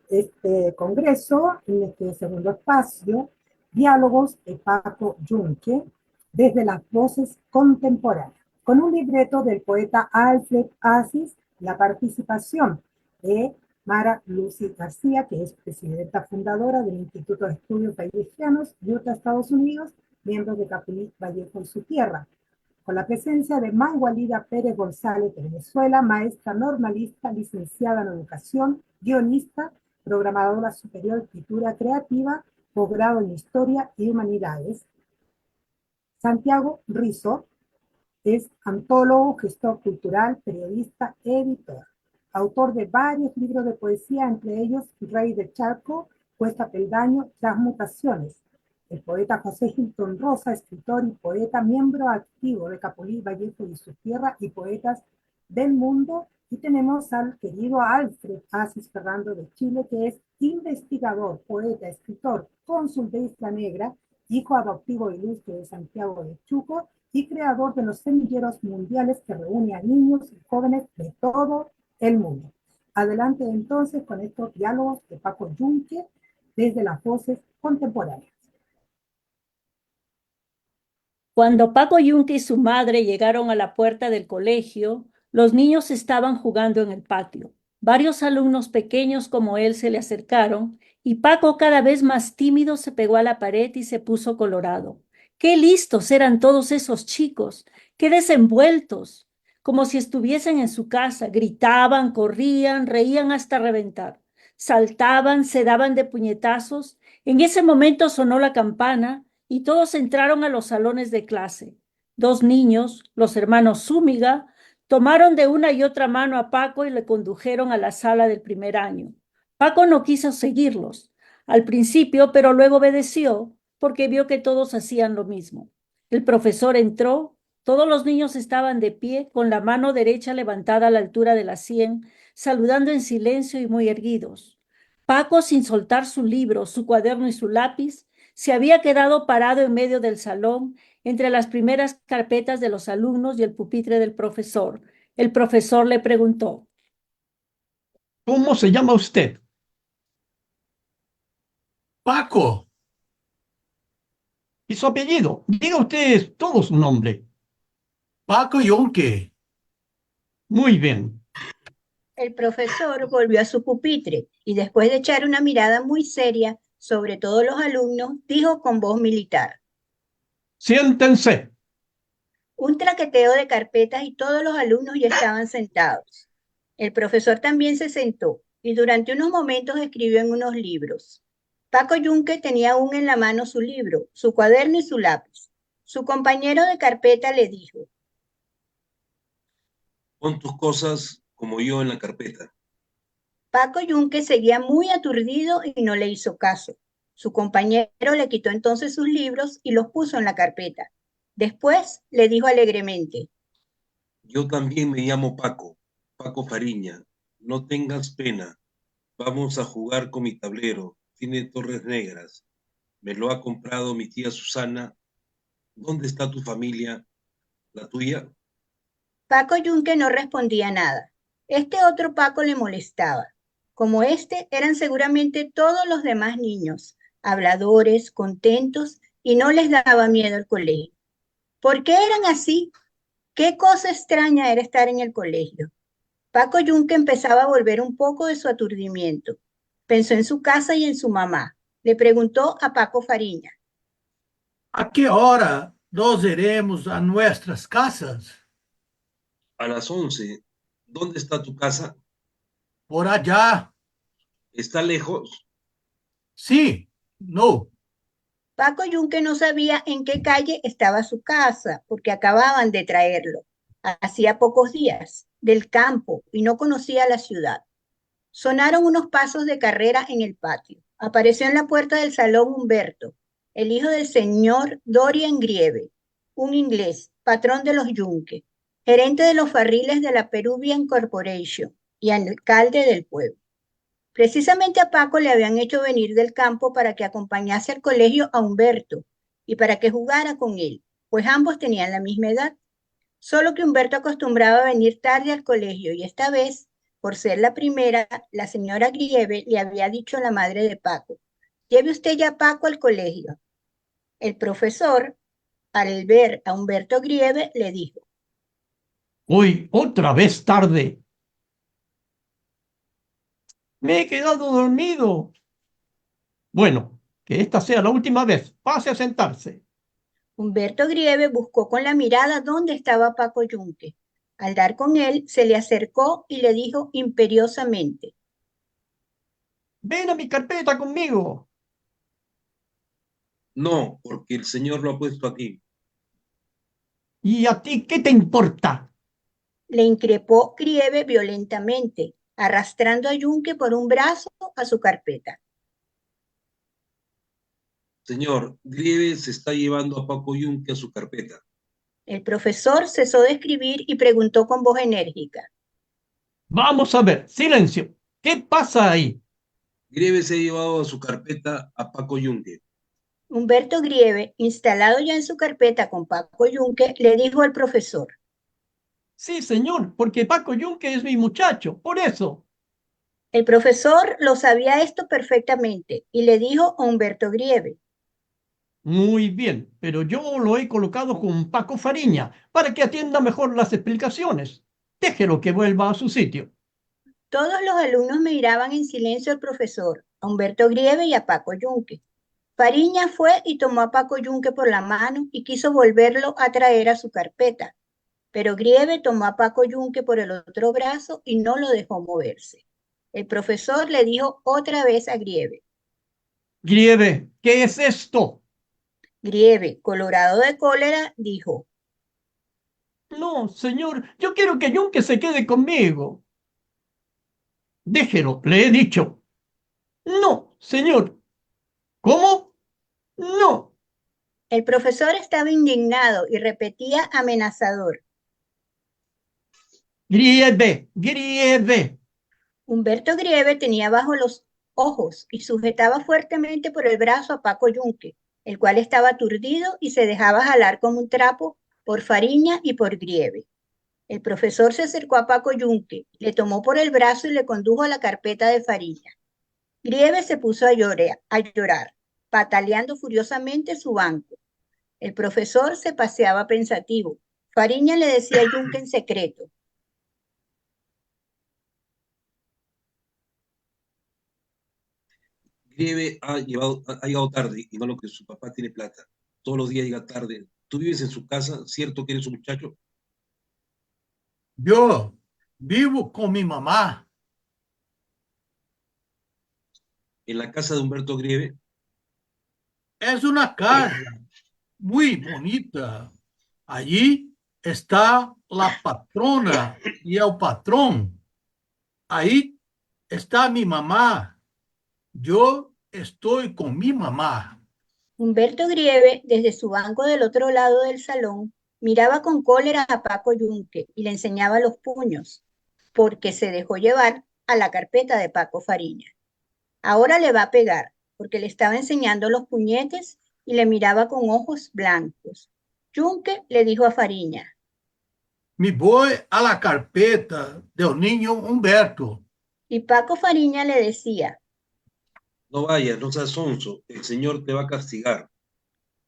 este congreso, en este segundo espacio, diálogos de Paco Yunque desde las voces contemporáneas, con un libreto del poeta Alfred Asis, la participación de Mara Lucy García, que es presidenta fundadora del Instituto de Estudios Bayesianos, Utah, Estados Unidos, miembro de Capulí Vallejo y su tierra, con la presencia de Mangualida Pérez González de Venezuela, maestra normalista, licenciada en educación, guionista, programadora superior de escritura creativa, posgrado en historia y humanidades. Santiago Rizzo es antólogo, gestor cultural, periodista, editor, autor de varios libros de poesía, entre ellos Rey de Charco, Cuesta Peldaño, Transmutaciones. El poeta José Hilton Rosa, escritor y poeta, miembro activo de Capulí Vallejo y su tierra y poetas del mundo. Y tenemos al querido Alfred Asis Ferrando de Chile, que es investigador, poeta, escritor, cónsul de Isla Negra, hijo adoptivo ilustre de Santiago de Chuco y creador de los semilleros mundiales que reúne a niños y jóvenes de todo el mundo. Adelante entonces con estos diálogos de Paco Yunque desde las voces contemporáneas. Cuando Paco Yunque y su madre llegaron a la puerta del colegio, los niños estaban jugando en el patio. Varios alumnos pequeños como él se le acercaron y Paco, cada vez más tímido, se pegó a la pared y se puso colorado. ¡Qué listos eran todos esos chicos! ¡Qué desenvueltos! Como si estuviesen en su casa, gritaban, corrían, reían hasta reventar. Saltaban, se daban de puñetazos. En ese momento sonó la campana y todos entraron a los salones de clase. Dos niños, los hermanos Zúñiga, tomaron de una y otra mano a Paco y le condujeron a la sala del primer año. Paco no quiso seguirlos al principio, pero luego obedeció porque vio que todos hacían lo mismo. El profesor entró, todos los niños estaban de pie, con la mano derecha levantada a la altura de la sien, saludando en silencio y muy erguidos. Paco, sin soltar su libro, su cuaderno y su lápiz, se había quedado parado en medio del salón, entre las primeras carpetas de los alumnos y el pupitre del profesor. El profesor le preguntó: ¿Cómo se llama usted? Paco, ¿Y su apellido? Diga usted todo su nombre. Paco Yunque. Muy bien. El profesor volvió a su pupitre y después de echar una mirada muy seria sobre todos los alumnos, dijo con voz militar. Siéntense. Un traqueteo de carpetas y todos los alumnos ya estaban sentados. El profesor también se sentó y durante unos momentos escribió en unos libros. Paco Yunque tenía aún en la mano su libro, su cuaderno y su lápiz. Su compañero de carpeta le dijo: Pon tus cosas como yo en la carpeta. Paco Yunque seguía muy aturdido y no le hizo caso. Su compañero le quitó entonces sus libros y los puso en la carpeta. Después le dijo alegremente: Yo también me llamo Paco, Paco Fariña. No tengas pena. Vamos a jugar con mi tablero. Tiene torres negras. Me lo ha comprado mi tía Susana. ¿Dónde está tu familia? ¿La tuya? Paco Yunque no respondía nada. Este otro Paco le molestaba. Como este, eran seguramente todos los demás niños, habladores, contentos, y no les daba miedo el colegio. ¿Por qué eran así? Qué cosa extraña era estar en el colegio. Paco Yunque empezaba a volver un poco de su aturdimiento. Pensó en su casa y en su mamá. Le preguntó a Paco Fariña: ¿A qué hora nos iremos a nuestras casas? A las 11. ¿Dónde está tu casa? Por allá. ¿Está lejos? Sí, no. Paco Yunque no sabía en qué calle estaba su casa, porque acababan de traerlo, hacía pocos días, del campo, y no conocía la ciudad. Sonaron unos pasos de carrera en el patio. Apareció en la puerta del salón Humberto, el hijo del señor Dorian Grieve, un inglés, patrón de los Yunque, gerente de los barriles de la Peruvian Corporation y alcalde del pueblo. Precisamente a Paco le habían hecho venir del campo para que acompañase al colegio a Humberto y para que jugara con él, pues ambos tenían la misma edad, solo que Humberto acostumbraba a venir tarde al colegio y esta vez, por ser la primera, la señora Grieve le había dicho a la madre de Paco: lleve usted ya a Paco al colegio. El profesor, al ver a Humberto Grieve, le dijo: Hoy otra vez tarde. Me he quedado dormido. Bueno, que esta sea la última vez. Pase a sentarse. Humberto Grieve buscó con la mirada dónde estaba Paco Yunque. Al dar con él, se le acercó y le dijo imperiosamente: Ven a mi carpeta conmigo. No, porque el señor lo ha puesto aquí. ¿Y a ti qué te importa? Le increpó Grieve violentamente, arrastrando a Yunque por un brazo a su carpeta. Señor, Grieve se está llevando a Paco Yunque a su carpeta. El profesor cesó de escribir y preguntó con voz enérgica: Vamos a ver. Silencio. ¿Qué pasa ahí? Grieve se ha llevado a su carpeta a Paco Yunque. Humberto Grieve, instalado ya en su carpeta con Paco Yunque, le dijo al profesor: Sí, señor, porque Paco Yunque es mi muchacho. Por eso. el profesor lo sabía esto perfectamente y le dijo a Humberto Grieve: Muy bien, pero yo lo he colocado con Paco Fariña para que atienda mejor las explicaciones. Déjelo que vuelva a su sitio. todos los alumnos miraban en silencio al profesor, a Humberto Grieve y a Paco Yunque. Fariña fue y tomó a Paco Yunque por la mano y quiso volverlo a traer a su carpeta, pero Grieve tomó a Paco Yunque por el otro brazo y no lo dejó moverse. El profesor le dijo otra vez a Grieve. Grieve, ¿qué es esto? Grieve, colorado de cólera, dijo: No, señor, yo quiero que Yunque se quede conmigo. Déjelo, le he dicho. No, señor. ¿Cómo? No. El profesor estaba indignado y repetía amenazador: Grieve, Grieve. Humberto Grieve tenía bajo los ojos y sujetaba fuertemente por el brazo a Paco Yunque, el cual estaba aturdido y se dejaba jalar como un trapo por Fariña y por Grieve. El profesor se acercó a Paco Yunque, le tomó por el brazo y le condujo a la carpeta de Fariña. Grieve se puso a llorar, pataleando furiosamente su banco. El profesor se paseaba pensativo. Fariña le decía a Yunque en secreto: Grieve ha llegado tarde y no lo que su papá tiene plata. Todos los días llega tarde. ¿Tú vives en su casa? ¿Cierto que eres un muchacho? Yo vivo con mi mamá. En la casa de Humberto Grieve. Es una casa muy bonita. Allí está la patrona y el patrón. Ahí está mi mamá. Yo estoy con mi mamá. Humberto Grieve, desde su banco del otro lado del salón, miraba con cólera a Paco Yunque y le enseñaba los puños, porque se dejó llevar a la carpeta de Paco Fariña. Ahora le va a pegar, porque le estaba enseñando los puñetes y le miraba con ojos blancos. Yunque le dijo a Fariña: Me voy a la carpeta del niño Humberto. y Paco Fariña le decía. No vayas, no seas sonso. El señor te va a castigar.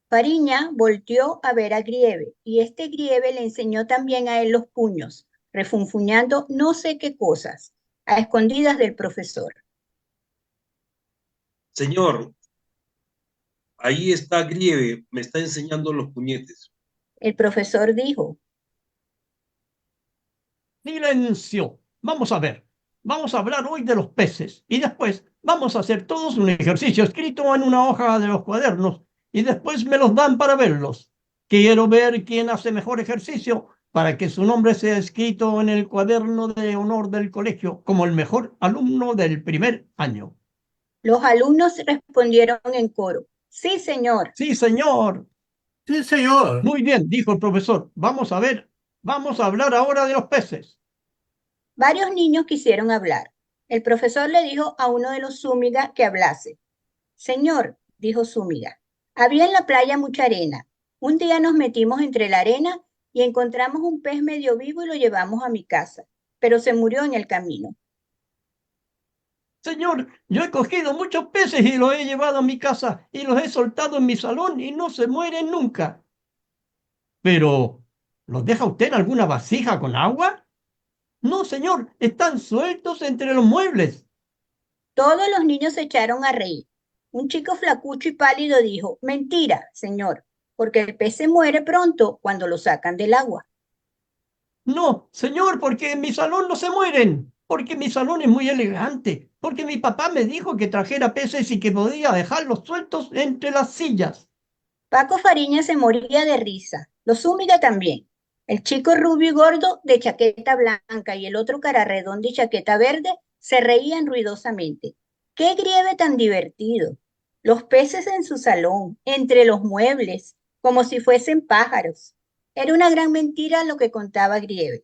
Fariña volteó a ver a Grieve y este Grieve le enseñó también a él los puños, refunfuñando no sé qué cosas, a escondidas del profesor. Señor, ahí está Grieve, me está enseñando los puñetes. El profesor dijo: Silencio. Vamos a ver. Vamos a hablar hoy de los peces y después vamos a hacer todos un ejercicio escrito en una hoja de los cuadernos y después me los dan para verlos. Quiero ver quién hace mejor ejercicio para que su nombre sea escrito en el cuaderno de honor del colegio como el mejor alumno del primer año. Los alumnos respondieron en coro: sí, señor. Sí, señor. Sí, señor. Muy bien, dijo el profesor. Vamos a ver, vamos a hablar ahora de los peces. Varios niños quisieron hablar. El profesor le dijo a uno de los Zúñiga que hablase. Señor, dijo Zúñiga, había en la playa mucha arena. Un día nos metimos entre la arena y encontramos un pez medio vivo y lo llevamos a mi casa, pero se murió en el camino. Señor, yo he cogido muchos peces y los he llevado a mi casa y los he soltado en mi salón y no se mueren nunca. Pero, ¿los deja usted en alguna vasija con agua? No, señor, están sueltos entre los muebles. Todos los niños se echaron a reír. Un chico flacucho y pálido dijo, mentira, señor, porque el pez se muere pronto cuando lo sacan del agua. No, señor, porque en mi salón no se mueren, porque mi salón es muy elegante, porque mi papá me dijo que trajera peces y que podía dejarlos sueltos entre las sillas. Paco Fariña se moría de risa, los Zúñiga también. El chico rubio y gordo de chaqueta blanca y el otro cara redonda y chaqueta verde se reían ruidosamente. ¡Qué grieve tan divertido! Los peces en su salón, entre los muebles, como si fuesen pájaros. Era una gran mentira lo que contaba Grieve.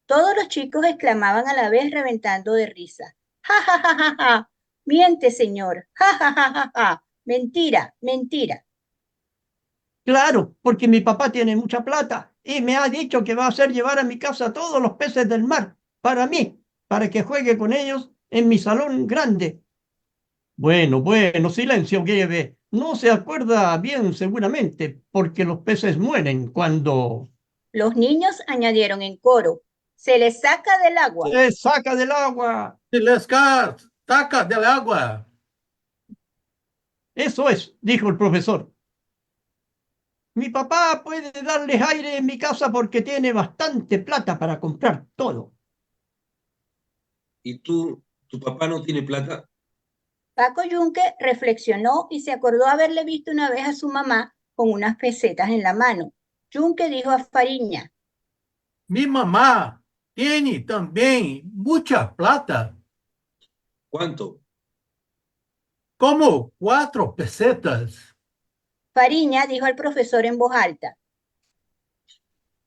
Todos los chicos exclamaban a la vez reventando de risa. ¡Ja, ja, ja, ja, ja! Miente, señor. ¡Ja, ja, ja, ja, ja! Mentira, mentira. Claro, porque mi papá tiene mucha plata y me ha dicho que va a hacer llevar a mi casa todos los peces del mar, para mí, para que juegue con ellos en mi salón grande. Bueno, bueno, silencio, Grieve. No se acuerda bien seguramente, porque los peces mueren cuando Los niños añadieron en coro, se les saca del agua. se saca del agua. Se les saca del agua. Eso es, dijo el profesor. Mi papá puede darles aire en mi casa porque tiene bastante plata para comprar todo. ¿Y tu papá no tiene plata? Paco Yunque reflexionó y se acordó haberle visto una vez a su mamá con unas pesetas en la mano. Yunque dijo a Fariña, Mi mamá tiene también mucha plata, ¿Cuánto? como 4 pesetas. Fariña dijo al profesor en voz alta,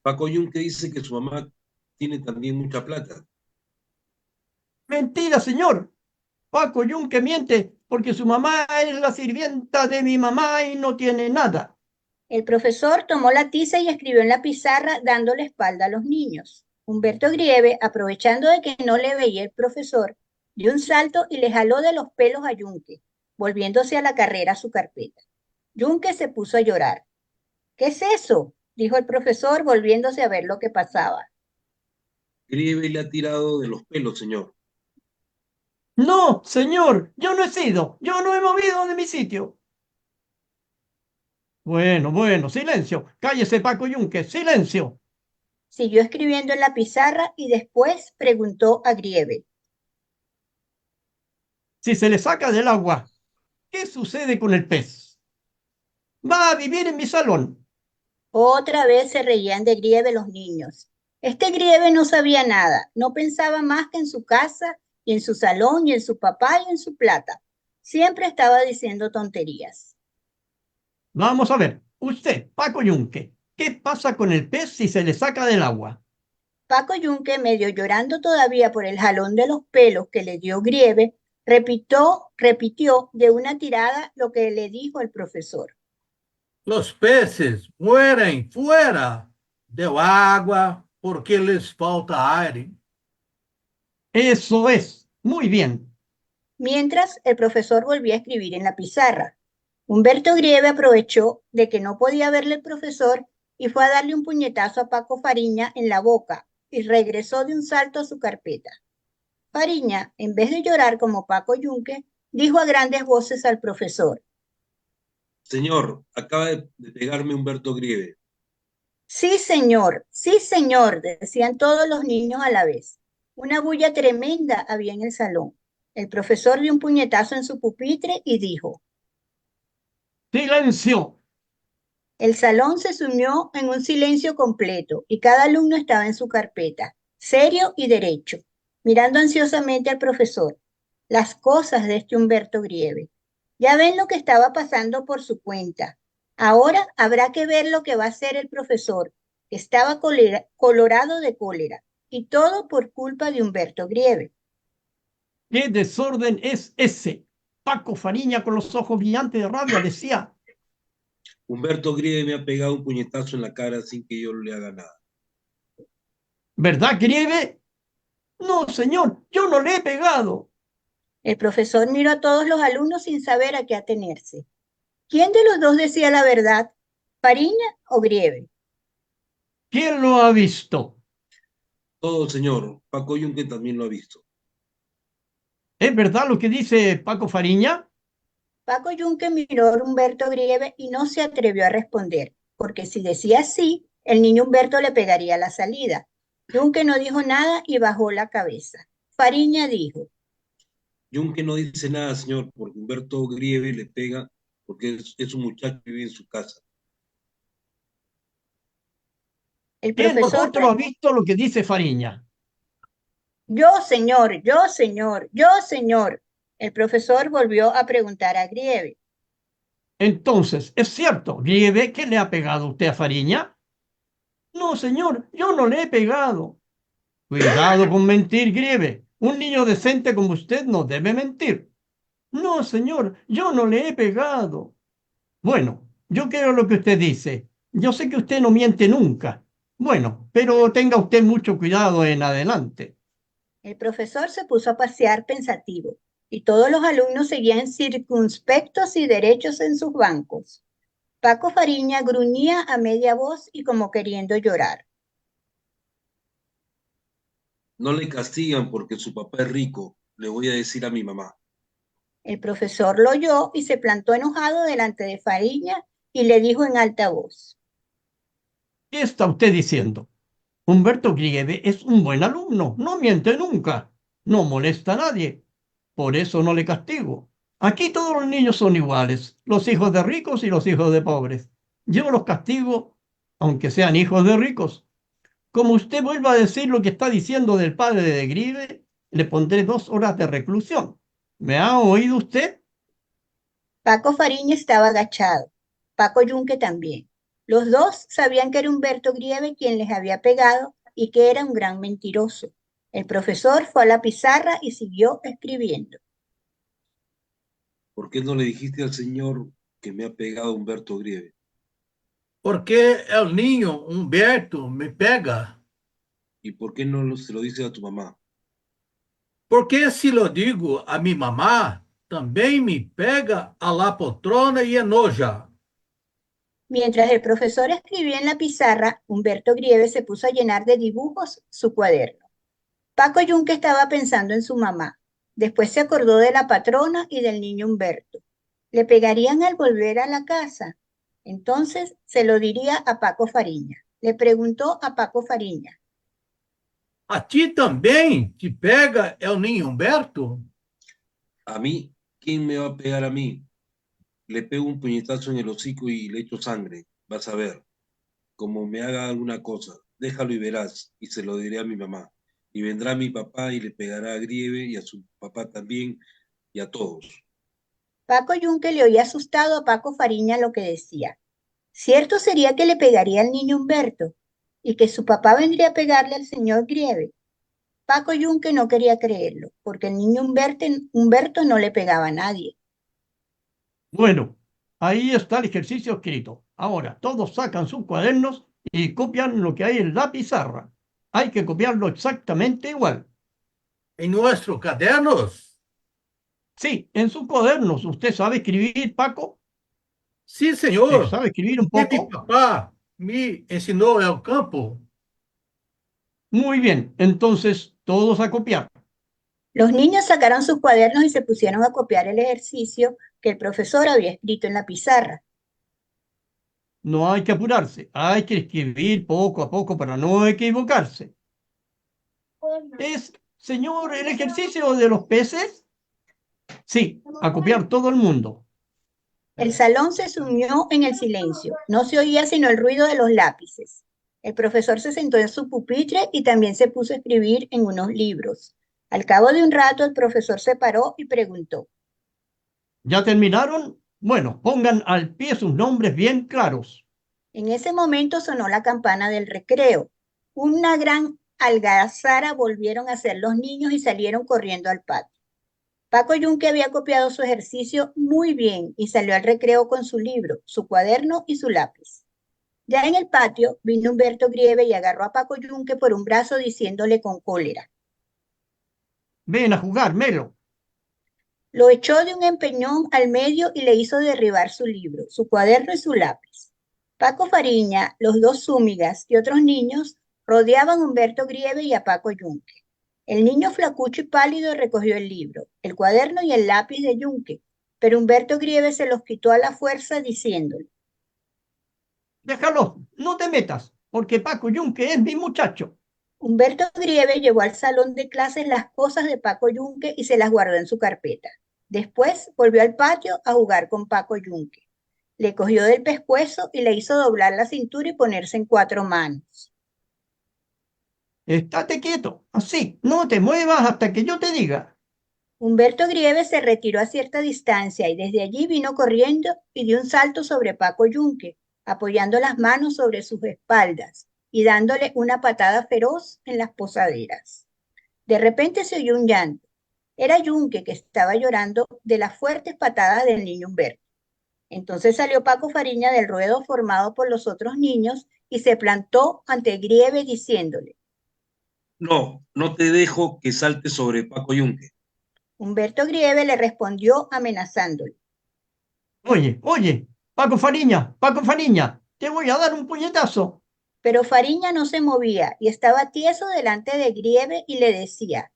Paco Yunque dice que su mamá tiene también mucha plata. Mentira, señor. Paco Yunque miente porque su mamá es la sirvienta de mi mamá y no tiene nada. el profesor tomó la tiza y escribió en la pizarra dándole espalda a los niños. Humberto Grieve, aprovechando de que no le veía el profesor, dio un salto y le jaló de los pelos a Yunque, volviéndose a la carrera a su carpeta. Yunque se puso a llorar. ¿Qué es eso? Dijo el profesor, volviéndose a ver lo que pasaba. Grieve le ha tirado de los pelos, señor. No, señor, yo no he sido, yo no he movido de mi sitio. Bueno, bueno, silencio. Cállese, Paco Yunque, silencio. Siguió escribiendo en la pizarra y después preguntó a Grieve. Si se le saca del agua, ¿qué sucede con el pez? Va a vivir en mi salón. Otra vez se reían de Grieve los niños. Este Grieve no sabía nada, no pensaba más que en su casa y en su salón y en su papá y en su plata. Siempre estaba diciendo tonterías. Vamos a ver, usted, Paco Yunque, ¿qué pasa con el pez si se le saca del agua? Paco Yunque, medio llorando todavía por el jalón de los pelos que le dio Grieve, repitió de una tirada lo que le dijo el profesor. Los peces mueren fuera del agua porque les falta aire. Eso es, muy bien. Mientras, el profesor volvía a escribir en la pizarra. Humberto Grieve aprovechó de que no podía verle el profesor y fue a darle un puñetazo a Paco Fariña en la boca y regresó de un salto a su carpeta. Fariña, en vez de llorar como Paco Yunque, dijo a grandes voces al profesor. Señor, acaba de pegarme Humberto Grieve. Sí, señor, decían todos los niños a la vez. Una bulla tremenda había en el salón. El profesor dio un puñetazo en su pupitre y dijo, Silencio. el salón se sumió en un silencio completo y cada alumno estaba en su carpeta, serio y derecho, mirando ansiosamente al profesor. Las cosas de este Humberto Grieve. Ya ven lo que estaba pasando por su cuenta. Ahora habrá que ver lo que va a hacer el profesor, que estaba colorado de cólera, y todo por culpa de Humberto Grieve. ¿Qué desorden es ese? Paco Fariña con los ojos brillantes de rabia decía. Humberto Grieve me ha pegado un puñetazo en la cara sin que yo le haga nada. ¿Verdad, Grieve? No, señor, yo no le he pegado. El profesor miró a todos los alumnos sin saber a qué atenerse. ¿Quién de los dos decía la verdad? ¿Fariña o Grieve? ¿Quién lo ha visto? Todo, señor. Paco Yunque también lo ha visto. ¿Es verdad lo que dice Paco Fariña? Paco Yunque miró a Humberto Grieve y no se atrevió a responder, porque si decía sí, el niño Humberto le pegaría la salida. Yunque no dijo nada y bajó la cabeza. Fariña dijo, Yunque no dice nada, señor, porque Humberto Grieve le pega porque es un muchacho que vive en su casa. el ¿Quién profesor, otro ha visto lo que dice Fariña? yo señor, yo señor, yo señor. El profesor volvió a preguntar a Grieve. Entonces, ¿es cierto, Grieve, que le ha pegado usted a Fariña? No, señor, yo no le he pegado. Cuidado con mentir, Grieve. Un niño decente como usted no debe mentir. No, señor, yo no le he pegado. Bueno, yo creo lo que usted dice. Yo sé que usted no miente nunca. Bueno, pero tenga usted mucho cuidado en adelante. El profesor se puso a pasear pensativo y todos los alumnos seguían circunspectos y derechos en sus bancos. Paco Fariña gruñía a media voz y como queriendo llorar. No le castigan porque su papá es rico, le voy a decir a mi mamá. El profesor lo oyó y se plantó enojado delante de Fariña y le dijo en alta voz. ¿Qué está usted diciendo? Humberto Grieve es un buen alumno, no miente nunca, no molesta a nadie. Por eso no le castigo. Aquí todos los niños son iguales, los hijos de ricos y los hijos de pobres. Yo los castigo, aunque sean hijos de ricos. Como usted vuelva a decir lo que está diciendo del padre de Grieve, le pondré 2 horas de reclusión. ¿Me ha oído usted? Paco Fariña estaba agachado, Paco Yunque también. Los dos sabían que era Humberto Grieve quien les había pegado y que era un gran mentiroso. El profesor fue a la pizarra y siguió escribiendo. ¿Por qué no le dijiste al señor que me ha pegado Humberto Grieve? Porque el niño Humberto me pega. ¿Y por qué se lo dices a tu mamá? Porque se lo digo a mi mamá, también me pega a la poltrona y enoja. Mientras el profesor escribía en la pizarra, Humberto Grieve se puso a llenar de dibujos su cuaderno. Paco Yunque estaba pensando en su mamá. Después se acordó de la patrona y del niño Humberto. ¿Le pegarían al volver a la casa? Entonces se lo diría a Paco Fariña. Le preguntó a Paco Fariña. A ti também te pega el niño Humberto? ¿A mí? ¿Quién me va a pegar a mí? Le pego un puñetazo en el hocico y le echo sangre. Vas a ver. Como me haga alguna cosa, déjalo y verás. Y se lo diré a mi mamá. Y vendrá mi papá y le pegará a Grieve y a su papá también y a todos. Paco Yunque le oía asustado a Paco Fariña lo que decía. Cierto sería que le pegaría al niño Humberto y que su papá vendría a pegarle al señor Grieve. Paco Yunque no quería creerlo, porque el niño Humberto no le pegaba a nadie. Bueno, ahí está el ejercicio escrito. Ahora, todos sacan sus cuadernos y copian lo que hay en la pizarra. Hay que copiarlo exactamente igual. En nuestros cadernos? Sí, en sus cuadernos. ¿Usted sabe escribir, Paco? Sí, senhor. ¿Sabe escribir un Porque mi poco? papá me ensinou el campo. Muy bien, entonces todos a copiar. Los niños sacaron sus cuadernos y se pusieron a copiar el ejercicio que el profesor había escrito en la pizarra. No hay que apurarse, hay que escribir poco a poco para no equivocarse. ¿Es, señor, el ejercicio de los peces? Sí, a copiar todo el mundo. El salón se sumió en el silencio. No se oía sino el ruido de los lápices. El profesor se sentó en su pupitre y también se puso a escribir en unos libros. Al cabo de un rato, el profesor se paró y preguntó. ¿Ya terminaron? Bueno, pongan al pie sus nombres bien claros. En ese momento sonó la campana del recreo. Una gran algazara volvieron a hacer los niños y salieron corriendo al patio. Paco Yunque había copiado su ejercicio muy bien y salió al recreo con su libro, su cuaderno y su lápiz. Ya en el patio vino Humberto Grieve y agarró a Paco Yunque por un brazo diciéndole con cólera. Ven a jugar, Melo. Lo echó de un empeñón al medio y le hizo derribar su libro, su cuaderno y su lápiz. Paco Fariña, los dos Zúñigas y otros niños rodeaban a Humberto Grieve y a Paco Yunque. El niño flacucho y pálido recogió el libro, el cuaderno y el lápiz de Yunque, pero Humberto Grieve se los quitó a la fuerza diciéndole: Déjalo, no te metas, porque Paco Yunque es mi muchacho. Humberto Grieve llevó al salón de clases las cosas de Paco Yunque y se las guardó en su carpeta. Después volvió al patio a jugar con Paco Yunque. Le cogió del pescuezo y le hizo doblar la cintura y ponerse en 4 manos. Estate quieto, así, no te muevas hasta que yo te diga. Humberto Grieve se retiró a cierta distancia y desde allí vino corriendo y dio un salto sobre Paco Yunque, apoyando las manos sobre sus espaldas y dándole una patada feroz en las posaderas. De repente se oyó un llanto. Era Yunque que estaba llorando de las fuertes patadas del niño Humberto. Entonces salió Paco Fariña del ruedo formado por los otros niños y se plantó ante Grieve diciéndole: No, no te dejo que saltes sobre Paco Yunque. Humberto Grieve le respondió amenazándole. Oye, Paco Fariña, te voy a dar un puñetazo. Pero Fariña no se movía y estaba tieso delante de Grieve y le decía: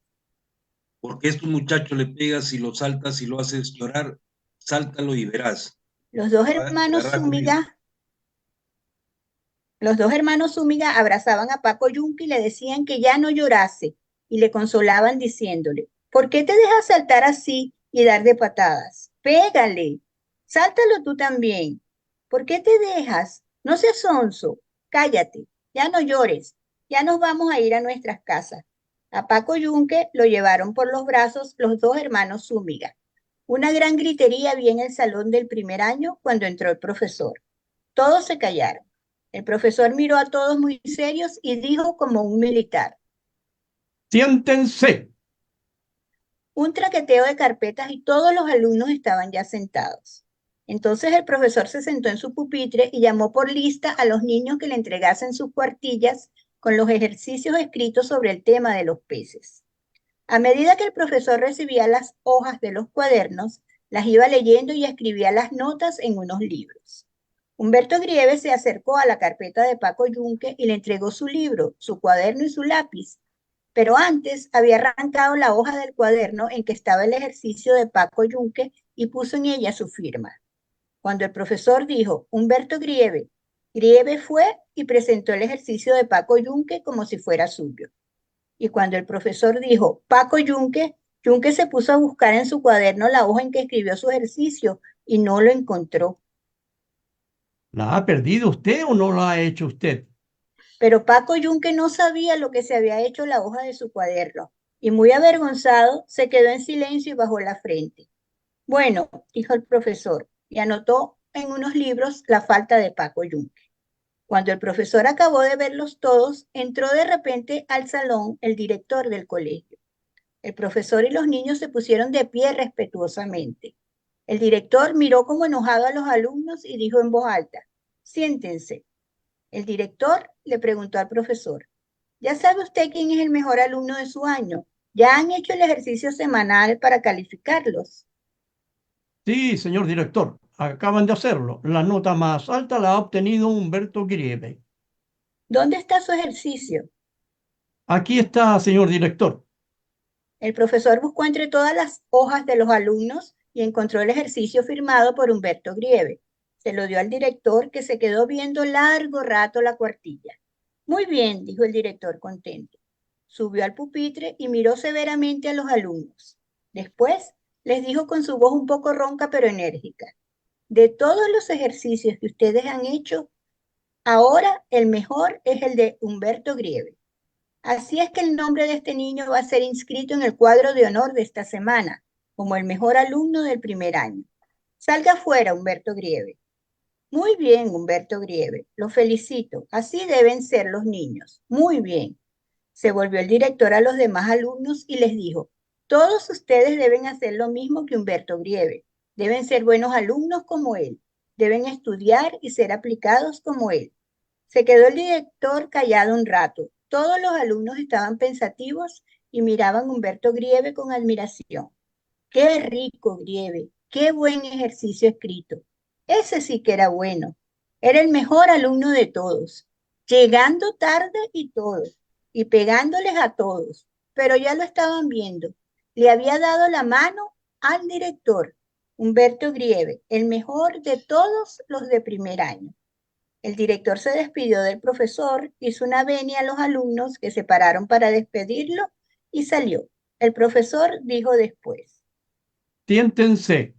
Porque a estos muchachos le pegas y lo saltas y lo haces llorar, sáltalo y verás. Los dos Te hermanos hará conmigo. Zúñiga, los dos hermanos Zúñiga abrazaban a Paco Yunque y le decían que ya no llorase y le consolaban diciéndole: ¿por qué te dejas saltar así y dar de patadas? Pégale, sáltalo tú también. ¿Por qué te dejas? No seas sonso, cállate, ya no llores, ya nos vamos a ir a nuestras casas. A Paco Yunque lo llevaron por los brazos los dos hermanos Zúñiga. Una gran gritería había en el salón del primer año cuando entró el profesor. Todos se callaron. El profesor miró a todos muy serios y dijo como un militar: Siéntense. un traqueteo de carpetas y todos los alumnos estaban ya sentados. Entonces el profesor se sentó en su pupitre y llamó por lista a los niños que le entregasen sus cuartillas con los ejercicios escritos sobre el tema de los peces. A medida que el profesor recibía las hojas de los cuadernos, las iba leyendo y escribía las notas en unos libros. Humberto Grieve se acercó a la carpeta de Paco Yunque y le entregó su libro, su cuaderno y su lápiz. Pero antes había arrancado la hoja del cuaderno en que estaba el ejercicio de Paco Yunque y puso en ella su firma. Cuando el profesor dijo: Humberto Grieve, Grieve fue y presentó el ejercicio de Paco Yunque como si fuera suyo. Y cuando el profesor dijo Paco Yunque, Yunque se puso a buscar en su cuaderno la hoja en que escribió su ejercicio y no lo encontró. ¿La ha perdido usted o no la ha hecho usted? Pero Paco Yunque no sabía lo que se había hecho la hoja de su cuaderno y muy avergonzado se quedó en silencio y bajó la frente. Bueno, dijo el profesor y anotó en unos libros la falta de Paco Yunque. Cuando el profesor acabó de verlos todos, entró de repente al salón el director del colegio. El profesor y los niños se pusieron de pie respetuosamente. El director miró como enojado a los alumnos y dijo en voz alta: siéntense. El director le preguntó al profesor: ¿ya sabe usted quién es el mejor alumno de su año? ¿Ya han hecho el ejercicio semanal para calificarlos? Sí, señor director, acaban de hacerlo. La nota más alta la ha obtenido Humberto Grieve. ¿Dónde está su ejercicio? Aquí está, señor director. El profesor buscó entre todas las hojas de los alumnos y encontró el ejercicio firmado por Humberto Grieve. Se lo dio al director, que se quedó viendo largo rato la cuartilla. Muy bien, dijo el director contento. Subió al pupitre y miró severamente a los alumnos. Después les dijo con su voz un poco ronca pero enérgica: de todos los ejercicios que ustedes han hecho, ahora el mejor es el de Humberto Grieve. Así es que el nombre de este niño va a ser inscrito en el cuadro de honor de esta semana, como el mejor alumno del primer año. Salga afuera, Humberto Grieve. Muy bien, Humberto Grieve, lo felicito. Así deben ser los niños. Muy bien. Se volvió el director a los demás alumnos y les dijo: todos ustedes deben hacer lo mismo que Humberto Grieve. Deben ser buenos alumnos como él. Deben estudiar y ser aplicados como él. Se quedó el director callado un rato. Todos los alumnos estaban pensativos y miraban a Humberto Grieve con admiración. Qué rico, Grieve, qué buen ejercicio escrito. Ese sí que era bueno. Era el mejor alumno de todos, llegando tarde y todo, y pegándoles a todos. Pero ya lo estaban viendo. Le había dado la mano al director, Humberto Grieve, el mejor de todos los de primer año. El director se despidió del profesor, hizo una venia a los alumnos que se pararon para despedirlo y salió. El profesor dijo después. Siéntense.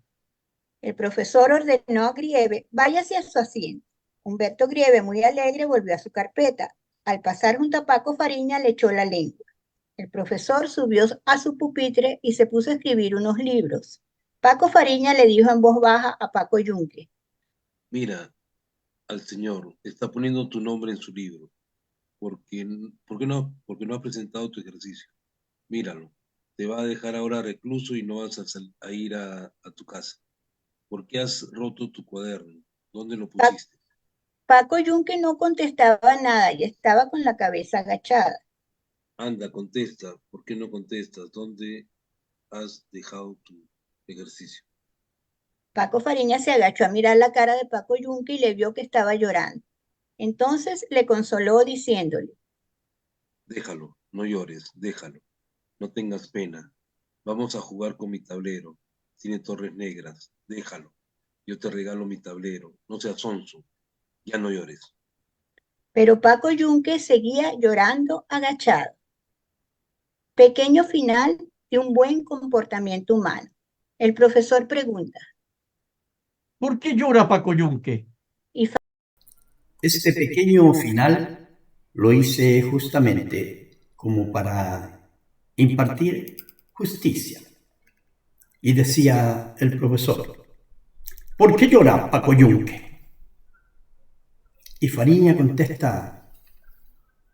El profesor ordenó a Grieve, váyase a su asiento. Humberto Grieve, muy alegre, volvió a su carpeta. Al pasar junto a Paco Fariña, le echó la lengua. El profesor subió a su pupitre y se puso a escribir unos libros. Paco Fariña le dijo en voz baja a Paco Yunque. Mira, al señor, está poniendo tu nombre en su libro. ¿Por qué no has presentado tu ejercicio? Míralo, te va a dejar ahora recluso y no vas a ir a tu casa. ¿Por qué has roto tu cuaderno? ¿Dónde lo pusiste? Paco Yunque no contestaba nada y estaba con la cabeza agachada. Anda, contesta. ¿Por qué no contestas? ¿Dónde has dejado tu ejercicio? Paco Fariña se agachó a mirar la cara de Paco Yunque y le vio que estaba llorando. Entonces le consoló diciéndole. Déjalo, no llores, déjalo. No tengas pena. Vamos a jugar con mi tablero. Tiene torres negras. Déjalo. Yo te regalo mi tablero. No seas sonso. Ya no llores. Pero Paco Yunque seguía llorando agachado. Pequeño final de un buen comportamiento humano. El profesor pregunta. ¿Por qué llora Paco Yunque? Este pequeño final lo hice justamente como para impartir justicia. Y decía el profesor, ¿por qué llora Paco Yunque? Y Fariña contesta,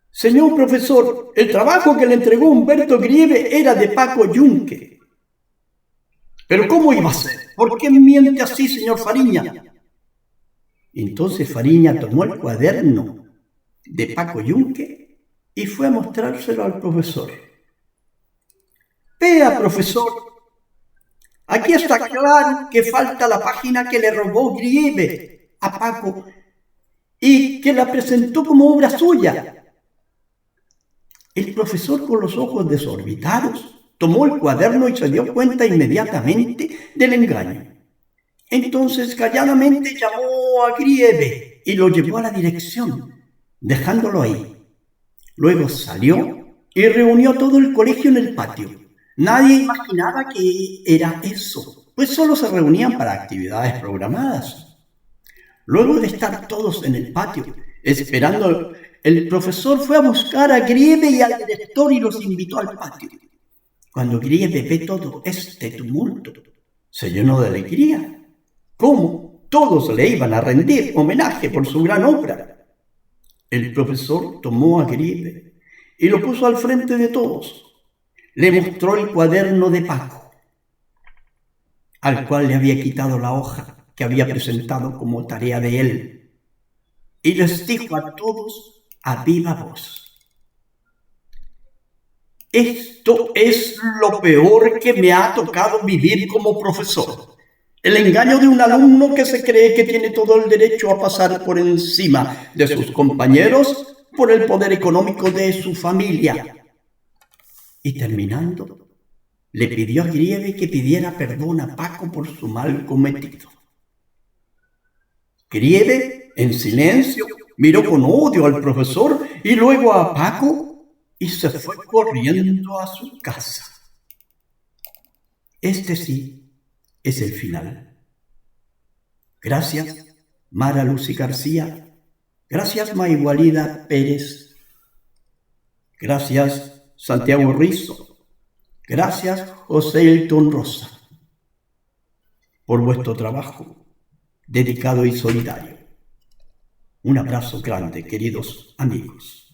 señor profesor, el trabajo que le entregó Humberto Grieve era de Paco Yunque. ¿Pero cómo iba a ser? ¿Por qué miente así, señor Fariña? Entonces Fariña tomó el cuaderno de Paco Yunque y fue a mostrárselo al profesor. Vea, profesor, aquí está claro que falta la página que le robó Grieve a Paco y que la presentó como obra suya. El profesor, con los ojos desorbitados, tomó el cuaderno y se dio cuenta inmediatamente del engaño. Entonces calladamente llamó a Grieve y lo llevó a la dirección, dejándolo ahí. Luego salió y reunió a todo el colegio en el patio. Nadie imaginaba que era eso, pues solo se reunían para actividades programadas. Luego de estar todos en el patio, esperando, el profesor fue a buscar a Grieve y al director y los invitó al patio. Cuando Grieve ve todo este tumulto, se llenó de alegría. ¿Cómo? Todos le iban a rendir homenaje por su gran obra. El profesor tomó a Grieve y lo puso al frente de todos. Le mostró el cuaderno de Paco, al cual le había quitado la hoja que había presentado como tarea de él, y les dijo a todos a viva voz: esto es lo peor que me ha tocado vivir como profesor. El engaño de un alumno que se cree que tiene todo el derecho a pasar por encima de sus compañeros por el poder económico de su familia. Y terminando, le pidió a Grieve que pidiera perdón a Paco por su mal cometido. Grieve, en silencio, miró con odio al profesor y luego a Paco y se fue corriendo a su casa. Este sí es el final. Gracias, Mara Lucy García. Gracias, Maigualida Pérez. Gracias, Santiago Rizo. Gracias, José Elton Rosa, por vuestro trabajo dedicado y solidario. Un abrazo grande, queridos amigos.